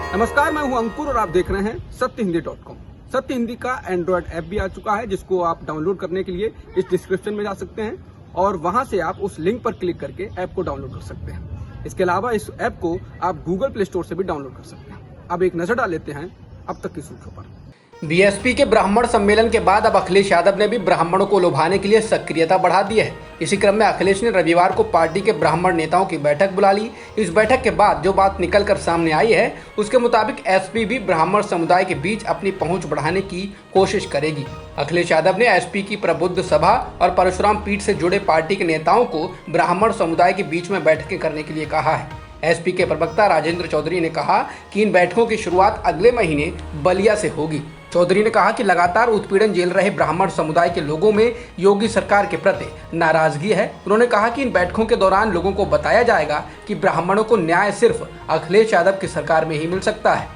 नमस्कार, मैं हूं अंकुर और आप देख रहे हैं सत्यहिंदी.com। सत्य हिंदी का एंड्रॉयड ऐप भी आ चुका है, जिसको आप डाउनलोड करने के लिए इस डिस्क्रिप्शन में जा सकते हैं और वहां से आप उस लिंक पर क्लिक करके ऐप को डाउनलोड कर सकते हैं। इसके अलावा इस ऐप को आप गूगल प्ले स्टोर से भी डाउनलोड कर सकते हैं। अब एक नजर डाल लेते हैं अब तक की सुर्खियों पर। बीएसपी के ब्राह्मण सम्मेलन के बाद अब अखिलेश यादव ने भी ब्राह्मणों को लुभाने के लिए सक्रियता बढ़ा दी है। इसी क्रम में अखिलेश ने रविवार को पार्टी के ब्राह्मण नेताओं की बैठक बुला ली। इस बैठक के बाद जो बात निकलकर सामने आई है, उसके मुताबिक एसपी भी ब्राह्मण समुदाय के बीच अपनी पहुंच बढ़ाने की कोशिश करेगी। अखिलेश यादव ने एसपी की प्रबुद्ध सभा और परशुराम पीठ से जुड़े पार्टी के नेताओं को ब्राह्मण समुदाय के बीच में बैठकें करने के लिए कहा है। एसपी के प्रवक्ता राजेंद्र चौधरी ने कहा कि इन बैठकों की शुरुआत अगले महीने बलिया से होगी। चौधरी ने कहा कि लगातार उत्पीड़न झेल रहे ब्राह्मण समुदाय के लोगों में योगी सरकार के प्रति नाराजगी है। उन्होंने कहा कि इन बैठकों के दौरान लोगों को बताया जाएगा कि ब्राह्मणों को न्याय सिर्फ अखिलेश यादव की सरकार में ही मिल सकता है।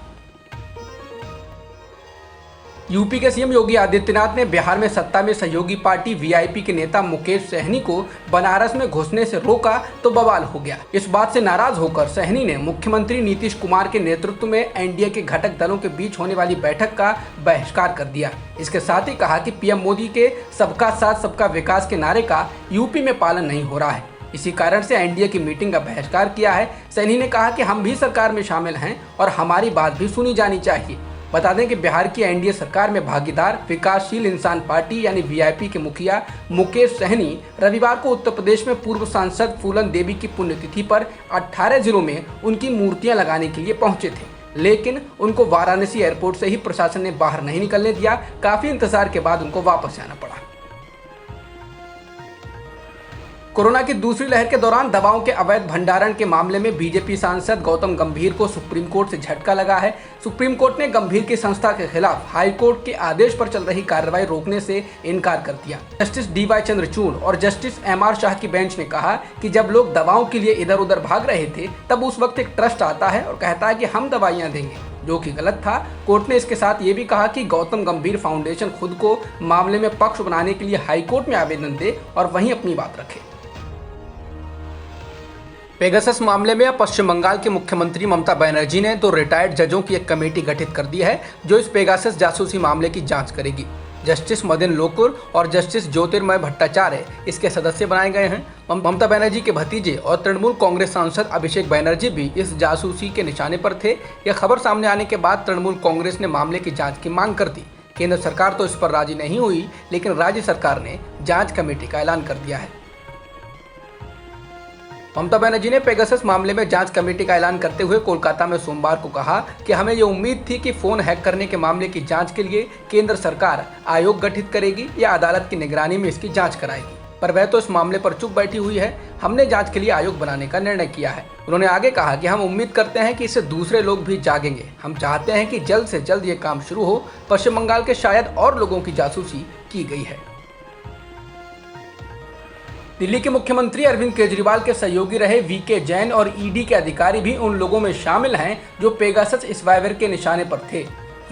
यूपी के सीएम योगी आदित्यनाथ ने बिहार में सत्ता में सहयोगी पार्टी वीआईपी के नेता मुकेश सहनी को बनारस में घुसने से रोका तो बवाल हो गया। इस बात से नाराज होकर सहनी ने मुख्यमंत्री नीतीश कुमार के नेतृत्व में एनडीए के घटक दलों के बीच होने वाली बैठक का बहिष्कार कर दिया। इसके साथ ही कहा कि पीएम मोदी के सबका साथ सबका विकास के नारे का यूपी में पालन नहीं हो रहा है। इसी कारण से एनडीए की मीटिंग का बहिष्कार किया है। सहनी ने कहा कि हम भी सरकार में शामिल हैं और हमारी बात भी सुनी जानी चाहिए। बता दें कि बिहार की एनडीए सरकार में भागीदार विकासशील इंसान पार्टी यानी वीआईपी के मुखिया मुकेश सहनी रविवार को उत्तर प्रदेश में पूर्व सांसद फूलन देवी की पुण्यतिथि पर 18 जिलों में उनकी मूर्तियां लगाने के लिए पहुंचे थे, लेकिन उनको वाराणसी एयरपोर्ट से ही प्रशासन ने बाहर नहीं निकलने दिया। काफी इंतजार के बाद उनको वापस जाना पड़ा। कोरोना की दूसरी लहर के दौरान दवाओं के अवैध भंडारण के मामले में बीजेपी सांसद गौतम गंभीर को सुप्रीम कोर्ट से झटका लगा है। सुप्रीम कोर्ट ने गंभीर की संस्था के खिलाफ हाई कोर्ट के आदेश पर चल रही कार्रवाई रोकने से इनकार कर दिया। जस्टिस डीवाई चंद्रचूड़ और जस्टिस एमआर शाह की बेंच ने कहा कि जब लोग दवाओं के लिए इधर उधर भाग रहे थे, तब उस वक्त एक ट्रस्ट आता है और कहता है कि हम दवाइयां देंगे, जो कि गलत था। कोर्ट ने इसके साथ ये भी कहा कि गौतम गंभीर फाउंडेशन खुद को मामले में पक्ष बनाने के लिए हाईकोर्ट में आवेदन दे और वहीं अपनी बात रखे। पेगासस मामले में अब पश्चिम बंगाल के मुख्यमंत्री ममता बनर्जी ने 2 रिटायर्ड जजों की एक कमेटी गठित कर दी है, जो इस पेगासस जासूसी मामले की जांच करेगी। जस्टिस मदन लोकुर और जस्टिस ज्योतिर्मय भट्टाचार्य इसके सदस्य बनाए गए हैं। ममता बनर्जी के भतीजे और तृणमूल कांग्रेस सांसद अभिषेक बनर्जी भी इस जासूसी के निशाने पर थे। यह खबर सामने आने के बाद तृणमूल कांग्रेस ने मामले की जाँच की मांग कर दी। केंद्र सरकार तो इस पर राजी नहीं हुई, लेकिन राज्य सरकार ने जाँच कमेटी का ऐलान कर दिया है। ममता बनर्जी ने पेगासस मामले में जांच कमेटी का ऐलान करते हुए कोलकाता में सोमवार को कहा कि हमें ये उम्मीद थी कि फोन हैक करने के मामले की जांच के लिए केंद्र सरकार आयोग गठित करेगी या अदालत की निगरानी में इसकी जांच कराएगी, पर वह तो इस मामले पर चुप बैठी हुई है। हमने जांच के लिए आयोग बनाने का निर्णय किया है। उन्होंने आगे कहा कि हम उम्मीद करते हैं कि इससे दूसरे लोग भी जागेंगे। हम चाहते हैं कि जल्द से जल्द ये काम शुरू हो। पश्चिम बंगाल के शायद और लोगों की जासूसी की गई है। दिल्ली के मुख्यमंत्री अरविंद केजरीवाल के सहयोगी रहे वीके जैन और ईडी के अधिकारी भी उन लोगों में शामिल हैं जो पेगासस स्पाईवेयर के निशाने पर थे।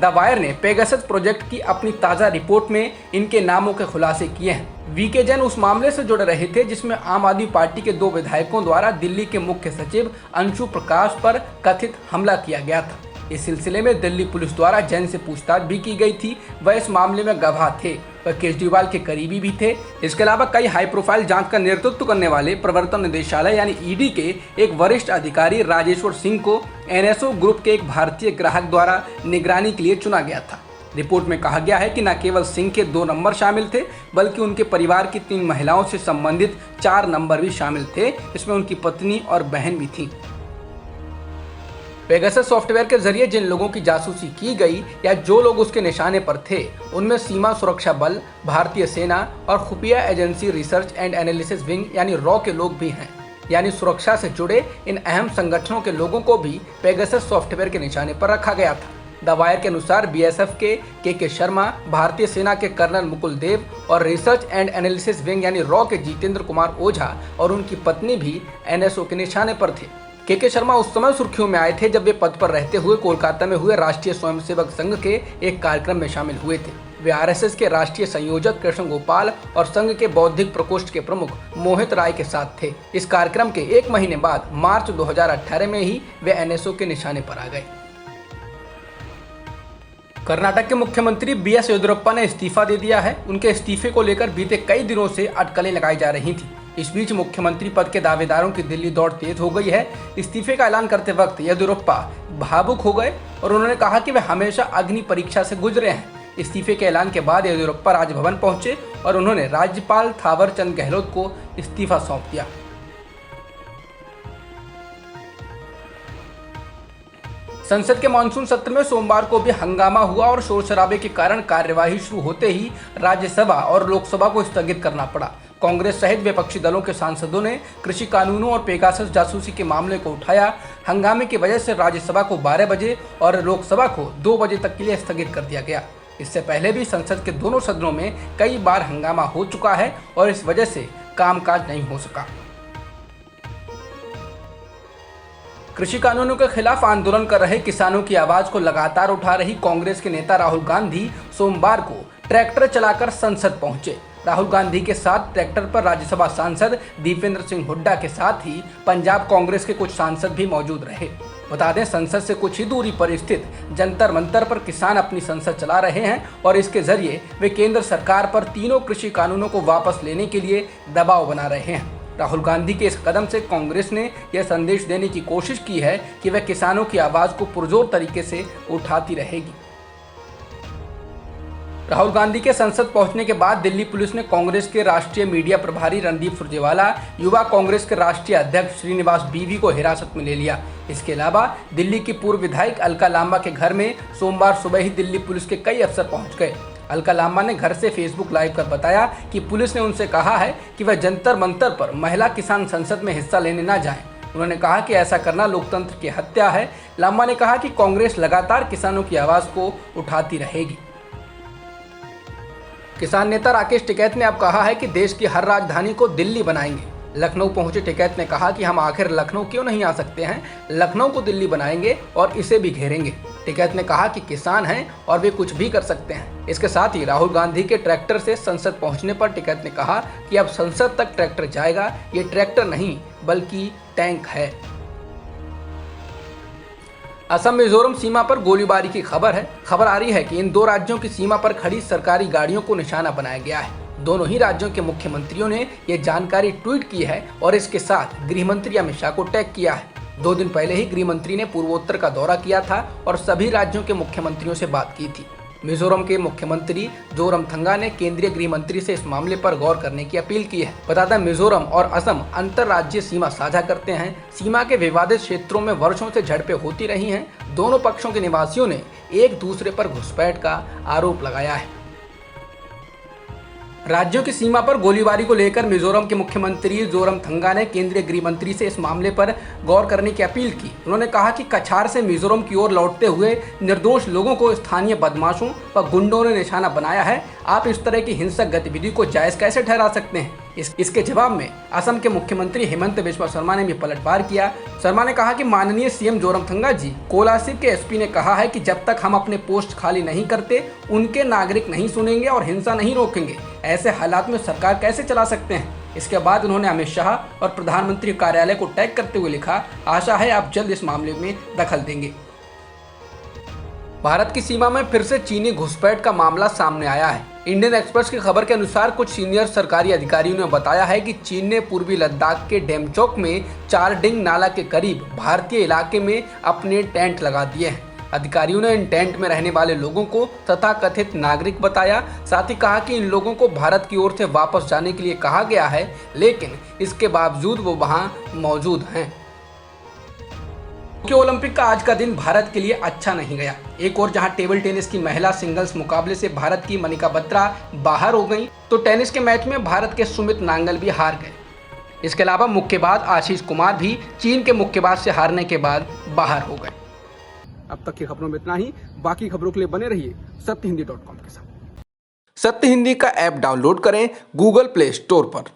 द वायर ने पेगासस प्रोजेक्ट की अपनी ताज़ा रिपोर्ट में इनके नामों के खुलासे किए हैं। वीके जैन उस मामले से जुड़ रहे थे जिसमें आम आदमी पार्टी के 2 विधायकों द्वारा दिल्ली के मुख्य सचिव अंशु प्रकाश पर कथित हमला किया गया था। इस सिलसिले में दिल्ली पुलिस द्वारा जैन से पूछताछ भी की गई थी। वह इस मामले में गवाह थे, वह केजरीवाल के करीबी भी थे। इसके अलावा कई हाई प्रोफाइल जांच का नेतृत्व करने वाले प्रवर्तन निदेशालय यानी ईडी के एक वरिष्ठ अधिकारी राजेश्वर सिंह को एनएसओ ग्रुप के एक भारतीय ग्राहक द्वारा निगरानी के लिए चुना गया था। रिपोर्ट में कहा गया है कि न केवल सिंह के 2 नंबर शामिल थे, बल्कि उनके परिवार की 3 महिलाओं से संबंधित 4 नंबर भी शामिल थे। इसमें उनकी पत्नी और बहन भी थी। पेगासस सॉफ्टवेयर के जरिए जिन लोगों की जासूसी की गई या जो लोग उसके निशाने पर थे, उनमें सीमा सुरक्षा बल, भारतीय सेना और खुफिया agency research and analysis wing यानी रॉ के लोग भी हैं। यानी सुरक्षा से जुड़े इन अहम संगठनों के लोगों को भी पेगासस सॉफ्टवेयर के निशाने पर रखा गया था। द वायर के अनुसार बीएसएफ के शर्मा, भारतीय सेना के कर्नल मुकुल देव और रिसर्च एंड एनालिसिस विंग यानी रॉ के जितेंद्र कुमार ओझा और उनकी पत्नी भी एनएसओ के निशाने पर थे। के शर्मा उस समय सुर्खियों में आए थे जब वे पद पर रहते हुए कोलकाता में हुए राष्ट्रीय स्वयंसेवक संघ के एक कार्यक्रम में शामिल हुए थे। वे आरएसएस के राष्ट्रीय संयोजक कृष्ण गोपाल और संघ के बौद्धिक प्रकोष्ठ के प्रमुख मोहित राय के साथ थे। इस कार्यक्रम के 1 महीने बाद मार्च 2018 में ही वे एनएसओ के निशाने पर आ गए। कर्नाटक के मुख्यमंत्री बीएस येदियुरप्पा ने इस्तीफा दे दिया है। उनके इस्तीफे को लेकर बीते कई दिनों से अटकलें लगाई जा रही थी। इस बीच मुख्यमंत्री पद के दावेदारों की दिल्ली दौड़ तेज हो गई है। इस्तीफे का ऐलान करते वक्त येदियुरप्पा भावुक हो गए और उन्होंने कहा कि वे हमेशा अग्नि परीक्षा से गुजरे हैं। इस्तीफे के ऐलान के बाद येदियुरप्पा राजभवन पहुंचे और उन्होंने राज्यपाल थावरचंद गहलोत को इस्तीफा सौंप दिया। संसद के मानसून सत्र में सोमवार को भी हंगामा हुआ और शोर शराबे के कारण कार्यवाही शुरू होते ही राज्यसभा और लोकसभा को स्थगित करना पड़ा। कांग्रेस सहित विपक्षी दलों के सांसदों ने कृषि कानूनों और पेगासस जासूसी के मामले को उठाया। हंगामे की वजह से राज्यसभा को 12 बजे और लोकसभा को 2 बजे तक के लिए स्थगित कर दिया गया। इससे पहले भी संसद के दोनों सदनों में कई बार हंगामा हो चुका है और इस वजह से कामकाज नहीं हो सका। कृषि कानूनों के खिलाफ आंदोलन कर रहे किसानों की आवाज को लगातार उठा रही कांग्रेस के नेता राहुल गांधी सोमवार को ट्रैक्टर चलाकर संसद पहुंचे। राहुल गांधी के साथ ट्रैक्टर पर राज्यसभा सांसद दीपेंद्र सिंह हुड्डा के साथ ही पंजाब कांग्रेस के कुछ सांसद भी मौजूद रहे। बता दें, संसद से कुछ ही दूरी पर स्थित जंतर मंतर पर किसान अपनी संसद चला रहे हैं और इसके जरिए वे केंद्र सरकार पर तीनों कृषि कानूनों को वापस लेने के लिए दबाव बना रहे हैं। राहुल गांधी के इस कदम से कांग्रेस ने यह संदेश देने की कोशिश की है कि वह किसानों की आवाज को पुरजोर तरीके से उठाती रहेगी। राहुल गांधी के संसद पहुंचने के बाद दिल्ली पुलिस ने कांग्रेस के राष्ट्रीय मीडिया प्रभारी रणदीप सुरजेवाला, युवा कांग्रेस के राष्ट्रीय अध्यक्ष श्रीनिवास बीवी को हिरासत में ले लिया। इसके अलावा दिल्ली की पूर्व विधायक अलका लांबा के घर में सोमवार सुबह ही दिल्ली पुलिस के कई अफसर पहुंच गए। अलका लांबा ने घर से फेसबुक लाइव कर बताया कि पुलिस ने उनसे कहा है कि वह जंतर मंतर पर महिला किसान संसद में हिस्सा लेने न जाएं। उन्होंने कहा कि ऐसा करना लोकतंत्र की हत्या है। लांबा ने कहा कि कांग्रेस लगातार किसानों की आवाज को उठाती रहेगी। किसान नेता राकेश टिकैत ने अब कहा है कि देश की हर राजधानी को दिल्ली बनाएंगे। लखनऊ पहुंचे टिकैत ने कहा कि हम आखिर लखनऊ क्यों नहीं आ सकते हैं, लखनऊ को दिल्ली बनाएंगे और इसे भी घेरेंगे। टिकैत ने कहा कि किसान हैं और वे कुछ भी कर सकते हैं। इसके साथ ही राहुल गांधी के ट्रैक्टर से संसद पहुंचने पर टिकैत ने कहा कि अब संसद तक ट्रैक्टर जाएगा। ये ट्रैक्टर नहीं बल्कि टैंक है। असम मिजोरम सीमा पर गोलीबारी की खबर आ रही है कि इन दो राज्यों की सीमा पर खड़ी सरकारी गाड़ियों को निशाना बनाया गया है। दोनों ही राज्यों के मुख्यमंत्रियों ने ये जानकारी ट्वीट की है और इसके साथ गृह मंत्री अमित शाह को टैग किया है। 2 दिन पहले ही गृह मंत्री ने पूर्वोत्तर का दौरा किया था और सभी राज्यों के मुख्यमंत्रियों से बात की थी। मिजोरम के मुख्यमंत्री जोरमथंगा ने केंद्रीय गृह मंत्री से इस मामले पर गौर करने की अपील की है। बता दें, मिजोरम और असम अंतर्राज्यीय सीमा साझा करते हैं। सीमा के विवादित क्षेत्रों में वर्षों से झड़पें होती रही हैं। दोनों पक्षों के निवासियों ने एक दूसरे पर घुसपैठ का आरोप लगाया है। राज्यों की सीमा पर गोलीबारी को लेकर मिजोरम के मुख्यमंत्री जोरमथंगा ने केंद्रीय गृह मंत्री से इस मामले पर गौर करने की अपील की। उन्होंने कहा कि कछार से मिजोरम की ओर लौटते हुए निर्दोष लोगों को स्थानीय बदमाशों व गुंडों ने निशाना बनाया है। आप इस तरह की हिंसक गतिविधि को जायज कैसे ठहरा सकते हैं? इसके जवाब में असम के मुख्यमंत्री हेमंत बिस्वा शर्मा ने भी पलटवार किया। शर्मा ने कहा कि माननीय सीएम जोरमथंगा जी, कोलासिब के एसपी ने कहा है कि जब तक हम अपने पोस्ट खाली नहीं करते उनके नागरिक नहीं सुनेंगे और हिंसा नहीं रोकेंगे। ऐसे हालात में सरकार कैसे चला सकते हैं? इसके बाद उन्होंने अमित शाह और प्रधानमंत्री कार्यालय को टैग करते हुए लिखा, आशा है आप जल्द इस मामले में दखल देंगे। भारत की सीमा में फिर से चीनी घुसपैठ का मामला सामने आया है। इंडियन एक्सप्रेस की खबर के अनुसार कुछ सीनियर सरकारी अधिकारियों ने बताया है कि चीन ने पूर्वी लद्दाख के डेमचौक में चारडिंग नाला के करीब भारतीय इलाके में अपने टेंट लगा दिए हैं। अधिकारियों ने इन टेंट में रहने वाले लोगों को तथाकथित नागरिक बताया। साथ ही कहा कि इन लोगों को भारत की ओर से वापस जाने के लिए कहा गया है, लेकिन इसके बावजूद वो वहां मौजूद हैं। टोक्यो ओलंपिक का आज का दिन भारत के लिए अच्छा नहीं गया। एक और जहां टेबल टेनिस की महिला सिंगल्स मुकाबले से भारत की मनिका बत्रा बाहर हो गई, तो टेनिस के मैच में भारत के सुमित नांगल भी हार गए। इसके अलावा मुक्केबाज आशीष कुमार भी चीन के मुक्केबाज से हारने के बाद बाहर हो गए। अब तक की खबरों में इतना ही। बाकी खबरों के लिए बने रहिए सत्यहिंदी.com के साथ। सत्य हिंदी का ऐप डाउनलोड करें गूगल प्ले स्टोर पर।